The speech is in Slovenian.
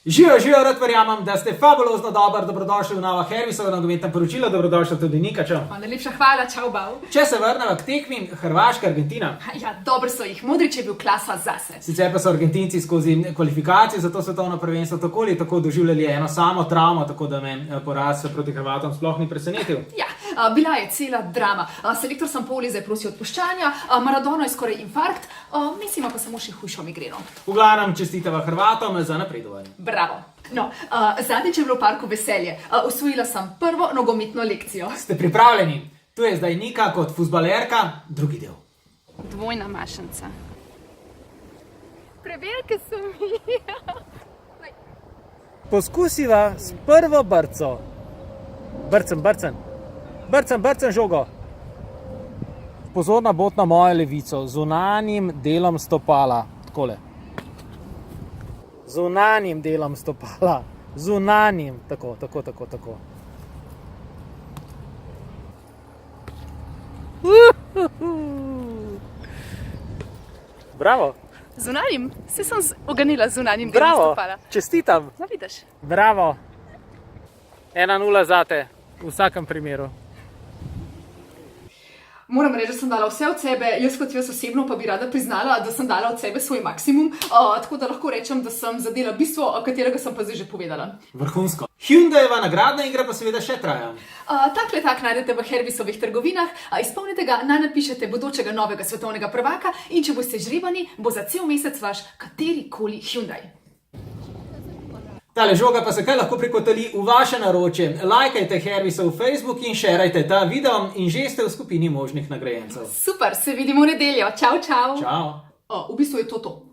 Živijo, rad verjamem, da ste fabulozno dobrodošli v novo Hervisovo nogometno poročilo, dobrodošla tudi Nika, čau. Najlepša hvala, čau, bav. Če se vrnemo k tekmi, Hrvaška, Argentina. Ja, dobro so jih, Modrić je bil klasa zase. Sicer pa so Argentinci skozi kvalifikacije za to svetovno prvenstvo tako ali tako doživljali eno samo travmo, tako da me poraz proti Hrvatom sploh ni presenetil. Ja, bila je cela drama. Selektor Sampaoli zdaj prosi odpuščanja, Maradona je skoraj infarkt, Messi ima pa samo še hujšo migreno. V glavnem čestitava Hrvatom za napredovanje. Bravo. No, zadnjič je bilo v parku veselje. Osvojila sem prvo nogometno lekcijo. Ste pripravljeni? Tu je zdaj Nika kot fuzbalerka, drugi del. Dvojna mašnica. Prevelike so mi. Poskusiva s prvo brco. Brcem žogo. Pozorna bod na mojo levico, zunanjim delom stopala. Takole. Zunanjim delom stopala. Zunanjim. Tako. Bravo. Zunanjim? Se sem oganila zunanjim delom Bravo. stopala. Čestitam. No, vidiš. Bravo. 1-0 zate. V vsakem primeru. Moram reči, da sem dala vse od sebe, jaz kot jaz osebno pa bi rada priznala, da sem dala od sebe svoj maksimum, tako da lahko rečem, da sem zadela bistvo, katerega sem pa zdaj že povedala. Vrhunsko. Hyundaiova nagradna igra pa seveda še traja. Tak letak najdete v Hervisovih trgovinah, izpolnite ga, naj napišete bodočega novega svetovnega prvaka in če boste žrebani, bo za cel mesec vaš katerikoli Hyundai. Tale žoga pa se kaj lahko prikotali v vaše naročje. Lajkajte Hervisov Facebook in šerajte ta video in že ste v skupini možnih nagrajencev. Super, se vidimo v nedeljo. Čau, čau. Čau. V bistvu je to.